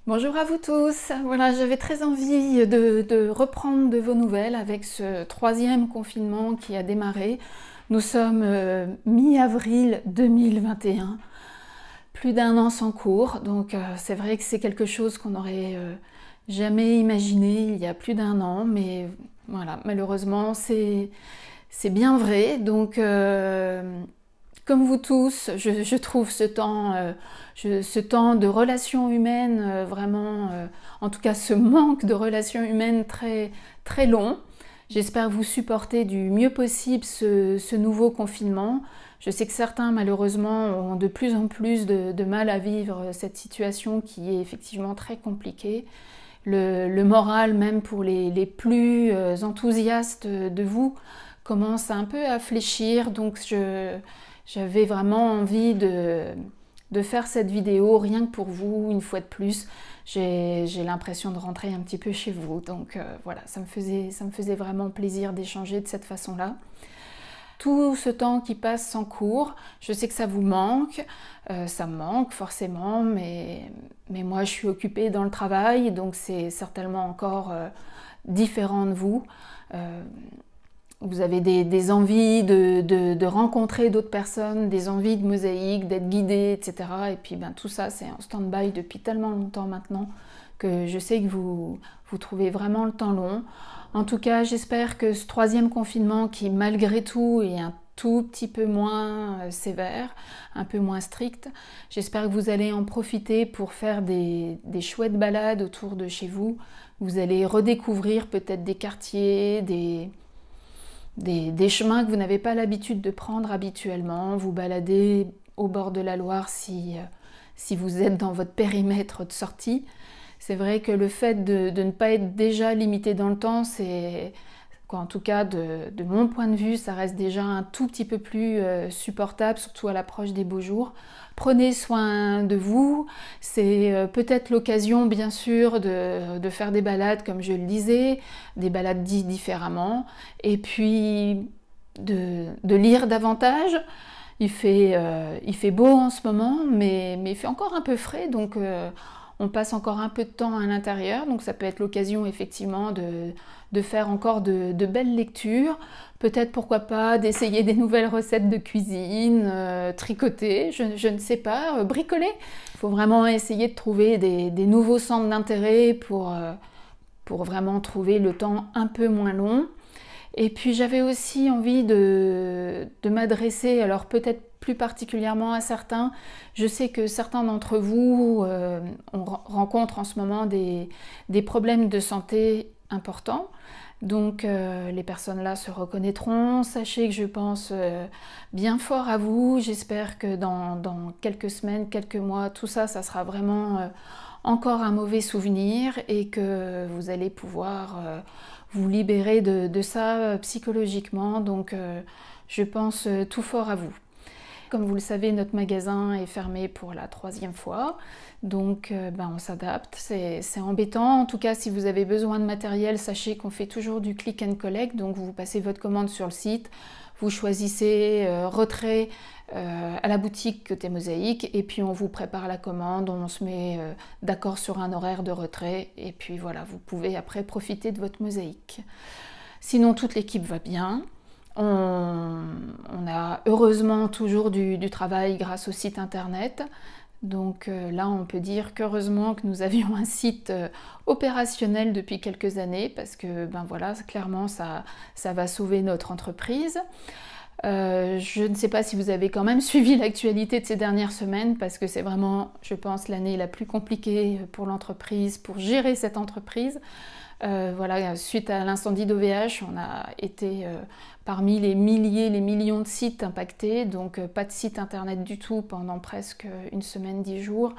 Bonjour à vous tous. Voilà, j'avais très envie de reprendre de vos nouvelles avec ce troisième confinement qui a démarré. Nous sommes mi-avril 2021, plus d'un an sans cours, donc c'est vrai que c'est quelque chose qu'on n'aurait jamais imaginé il y a plus d'un an, mais voilà, malheureusement c'est bien vrai. Donc comme vous tous, je trouve ce temps de relations humaines vraiment, en tout cas ce manque de relations humaines très, très long. J'espère vous supporter du mieux possible ce nouveau confinement. Je sais que certains, malheureusement, ont de plus en plus de mal à vivre cette situation qui est effectivement très compliquée. Le moral, même pour les plus enthousiastes de vous, commence un peu à fléchir. Donc j'avais vraiment envie de faire cette vidéo rien que pour vous, une fois de plus. J'ai l'impression de rentrer un petit peu chez vous. Donc voilà, ça me faisait vraiment plaisir d'échanger de cette façon-là. Tout ce temps qui passe sans cours, je sais que ça vous manque, ça me manque forcément, mais moi je suis occupée dans le travail, donc c'est certainement encore différent de vous. Vous avez des envies de rencontrer d'autres personnes, des envies de mosaïque, d'être guidé, etc. Et puis ben, tout ça, c'est en stand-by depuis tellement longtemps maintenant que je sais que vous trouvez vraiment le temps long. En tout cas, j'espère que ce troisième confinement, qui malgré tout est un tout petit peu moins sévère, un peu moins strict, j'espère que vous allez en profiter pour faire des chouettes balades autour de chez vous. Vous allez redécouvrir peut-être des quartiers, des chemins que vous n'avez pas l'habitude de prendre habituellement, vous balader au bord de la Loire si vous êtes dans votre périmètre de sortie. C'est vrai que le fait de ne pas être déjà limité dans le temps, c'est, en tout cas de mon point de vue, ça reste déjà un tout petit peu plus supportable, surtout à l'approche des beaux jours. Prenez soin de vous, c'est peut-être l'occasion bien sûr de faire des balades comme je le disais, des balades dites différemment, et puis de lire davantage. Il fait beau en ce moment, mais il fait encore un peu frais, donc on passe encore un peu de temps à l'intérieur, donc ça peut être l'occasion effectivement de faire encore de belles lectures, peut-être pourquoi pas d'essayer des nouvelles recettes de cuisine, tricoter, je ne sais pas, bricoler. Il faut vraiment essayer de trouver des nouveaux centres d'intérêt pour vraiment trouver le temps un peu moins long. Et puis j'avais aussi envie de m'adresser, alors peut-être plus particulièrement à certains. Je sais que certains d'entre vous rencontrent en ce moment des problèmes de santé importants. Donc les personnes là se reconnaîtront. Sachez que je pense bien fort à vous. J'espère que dans quelques semaines, quelques mois, tout ça, ça sera vraiment encore un mauvais souvenir et que vous allez pouvoir vous libérer de ça psychologiquement. Donc je pense tout fort à vous. Comme vous le savez, notre magasin est fermé pour la troisième fois, donc ben, on s'adapte, c'est embêtant. En tout cas, si vous avez besoin de matériel, sachez qu'on fait toujours du click and collect, donc vous passez votre commande sur le site, vous choisissez retrait à la boutique côté mosaïque, et puis on vous prépare la commande, on se met d'accord sur un horaire de retrait, et puis voilà, vous pouvez après profiter de votre mosaïque. Sinon, toute l'équipe va bien. On a heureusement toujours du travail grâce au site internet. Donc là, on peut dire qu'heureusement que nous avions un site opérationnel depuis quelques années parce que ben voilà, clairement, ça va sauver notre entreprise. Je ne sais pas si vous avez quand même suivi l'actualité de ces dernières semaines parce que c'est vraiment, je pense, l'année la plus compliquée pour l'entreprise, pour gérer cette entreprise. Voilà, suite à l'incendie d'OVH, on a été parmi les milliers, les millions de sites impactés, donc pas de site internet du tout pendant presque une semaine, 10 jours.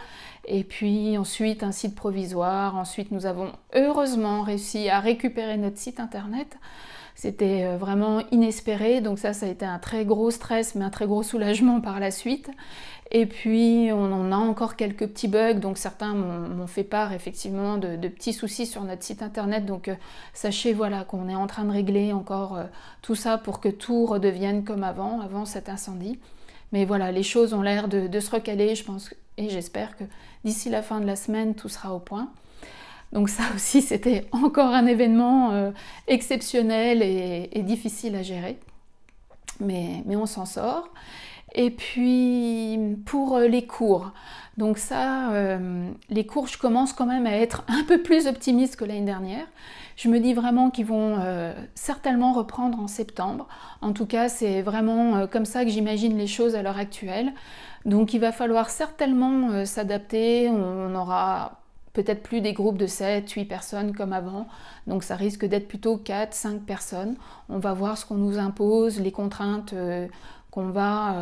Et puis ensuite un site provisoire. Ensuite nous avons heureusement réussi à récupérer notre site internet. C'était vraiment inespéré, donc ça a été un très gros stress, mais un très gros soulagement par la suite. Et puis on a encore quelques petits bugs, donc certains m'ont fait part effectivement de petits soucis sur notre site internet, donc sachez voilà, qu'on est en train de régler encore tout ça pour que tout redevienne comme avant cet incendie. Mais voilà, les choses ont l'air de se recaler, je pense, et j'espère que d'ici la fin de la semaine, tout sera au point. Donc ça aussi, c'était encore un événement exceptionnel et difficile à gérer. Mais on s'en sort. Et puis pour les cours, donc ça, les cours, je commence quand même à être un peu plus optimiste que l'année dernière. Je me dis vraiment qu'ils vont certainement reprendre en septembre. En tout cas, c'est vraiment comme ça que j'imagine les choses à l'heure actuelle. Donc il va falloir certainement s'adapter. On aura peut-être plus des groupes de 7, 8 personnes comme avant. Donc ça risque d'être plutôt 4, 5 personnes. On va voir ce qu'on nous impose, les contraintes qu'on va,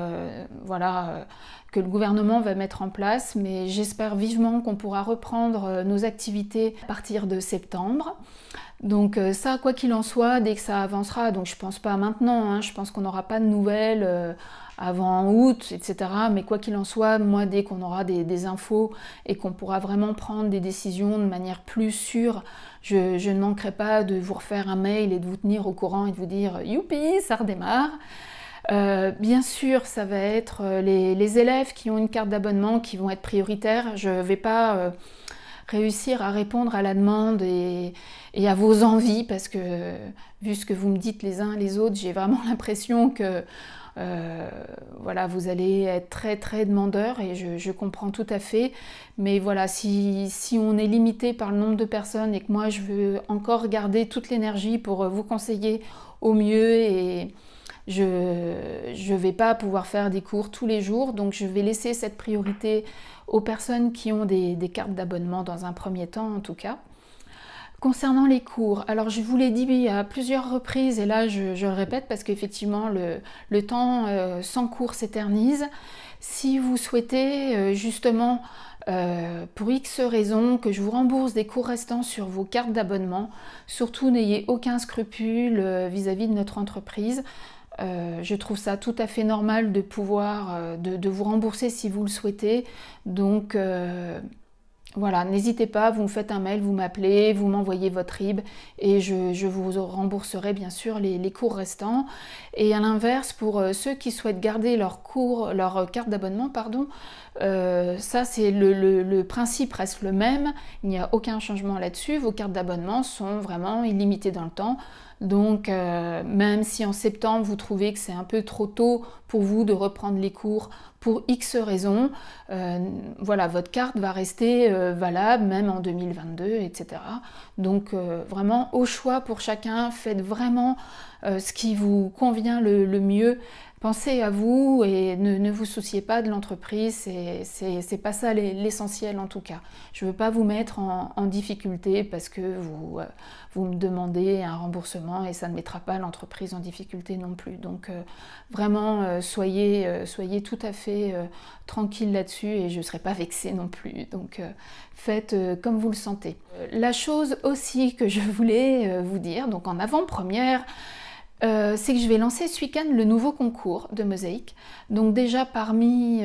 que le gouvernement va mettre en place. Mais j'espère vivement qu'on pourra reprendre nos activités à partir de septembre. Donc ça, quoi qu'il en soit, dès que ça avancera, donc je pense pas maintenant, hein, je pense qu'on n'aura pas de nouvelles avant août, etc. Mais quoi qu'il en soit, moi, dès qu'on aura des infos et qu'on pourra vraiment prendre des décisions de manière plus sûre, je ne manquerai pas de vous refaire un mail et de vous tenir au courant et de vous dire « Youpi, ça redémarre !» Bien sûr, ça va être les élèves qui ont une carte d'abonnement qui vont être prioritaires. Je ne vais pas réussir à répondre à la demande et à vos envies parce que, vu ce que vous me dites les uns les autres, j'ai vraiment l'impression que voilà, vous allez être très très demandeurs et je comprends tout à fait. Mais voilà, si on est limité par le nombre de personnes et que moi je veux encore garder toute l'énergie pour vous conseiller au mieux et je vais pas pouvoir faire des cours tous les jours, donc je vais laisser cette priorité aux personnes qui ont des cartes d'abonnement dans un premier temps en tout cas. Concernant les cours, alors je vous l'ai dit à plusieurs reprises et là je le répète parce qu'effectivement le temps sans cours s'éternise. Si vous souhaitez justement pour X raisons que je vous rembourse des cours restants sur vos cartes d'abonnement, surtout n'ayez aucun scrupule vis-à-vis de notre entreprise. Je trouve ça tout à fait normal de pouvoir de vous rembourser si vous le souhaitez. Donc voilà, n'hésitez pas, vous me faites un mail, vous m'appelez, vous m'envoyez votre RIB et je vous rembourserai bien sûr les cours restants. Et à l'inverse, pour ceux qui souhaitent garder leur carte d'abonnement, pardon, ça c'est le principe reste le même, il n'y a aucun changement là-dessus, vos cartes d'abonnement sont vraiment illimitées dans le temps. Donc même si en septembre vous trouvez que c'est un peu trop tôt pour vous de reprendre les cours pour X raisons, voilà, votre carte va rester valable même en 2022, etc. Donc vraiment au choix pour chacun, faites vraiment ce qui vous convient le mieux. Pensez à vous et ne vous souciez pas de l'entreprise, c'est pas ça l'essentiel en tout cas. Je ne veux pas vous mettre en difficulté parce que vous me demandez un remboursement et ça ne mettra pas l'entreprise en difficulté non plus. Donc vraiment soyez tout à fait tranquille là-dessus et je ne serai pas vexée non plus. Donc faites comme vous le sentez. La chose aussi que je voulais vous dire, donc en avant-première, c'est que je vais lancer ce week-end le nouveau concours de mosaïque. Donc déjà parmi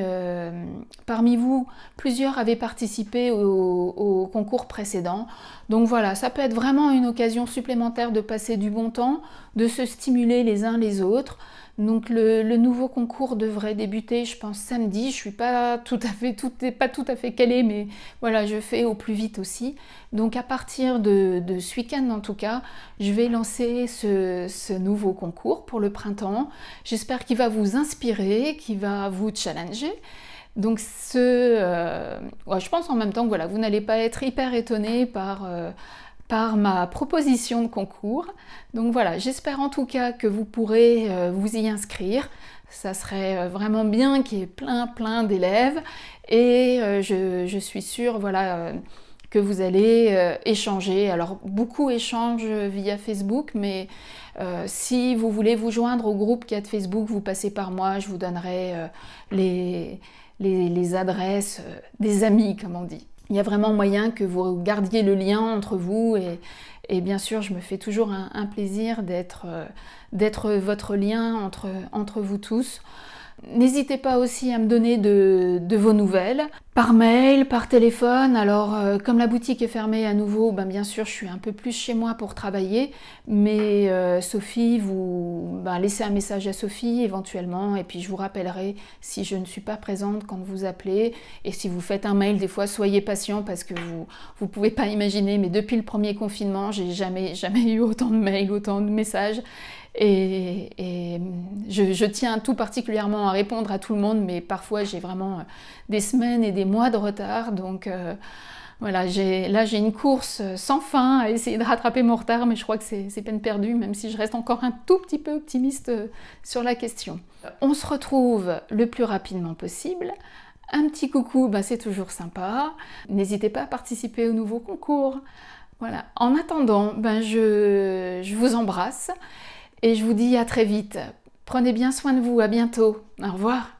vous, plusieurs avaient participé au concours précédent. Donc voilà, ça peut être vraiment une occasion supplémentaire de passer du bon temps, de se stimuler les uns les autres. Donc le nouveau concours devrait débuter, je pense, samedi. Je suis pas tout à fait calée, mais voilà, je fais au plus vite aussi. Donc à partir de ce week-end en tout cas, je vais lancer ce nouveau concours pour le printemps. J'espère qu'il va vous inspirer, qu'il va vous challenger. Donc je pense en même temps que voilà, vous n'allez pas être hyper étonné par ma proposition de concours. Donc voilà, j'espère en tout cas que vous pourrez vous y inscrire. Ça serait vraiment bien qu'il y ait plein d'élèves et je suis sûre voilà, que vous allez échanger. Alors beaucoup échangent via Facebook, mais si vous voulez vous joindre au groupe qu'il y a de Facebook, vous passez par moi, je vous donnerai les adresses des amis, comme on dit. Il y a vraiment moyen que vous gardiez le lien entre vous et bien sûr, je me fais toujours un plaisir d'être votre lien entre vous tous. N'hésitez pas aussi à me donner de vos nouvelles, par mail, par téléphone. Alors, comme la boutique est fermée à nouveau, ben, bien sûr, je suis un peu plus chez moi pour travailler, mais Sophie, laissez un message à Sophie éventuellement, et puis je vous rappellerai si je ne suis pas présente quand vous appelez. Et si vous faites un mail, des fois, soyez patient parce que vous pouvez pas imaginer, mais depuis le premier confinement, j'ai jamais eu autant de mails, autant de messages. Et je tiens tout particulièrement à répondre à tout le monde, mais parfois j'ai vraiment des semaines et des mois de retard. Donc voilà, là j'ai une course sans fin à essayer de rattraper mon retard, mais je crois que c'est peine perdue, même si je reste encore un tout petit peu optimiste sur la question. On se retrouve le plus rapidement possible. Un petit coucou, c'est toujours sympa. N'hésitez pas à participer au nouveau concours. Voilà. En attendant, je vous embrasse. Et je vous dis à très vite. Prenez bien soin de vous, à bientôt. Au revoir.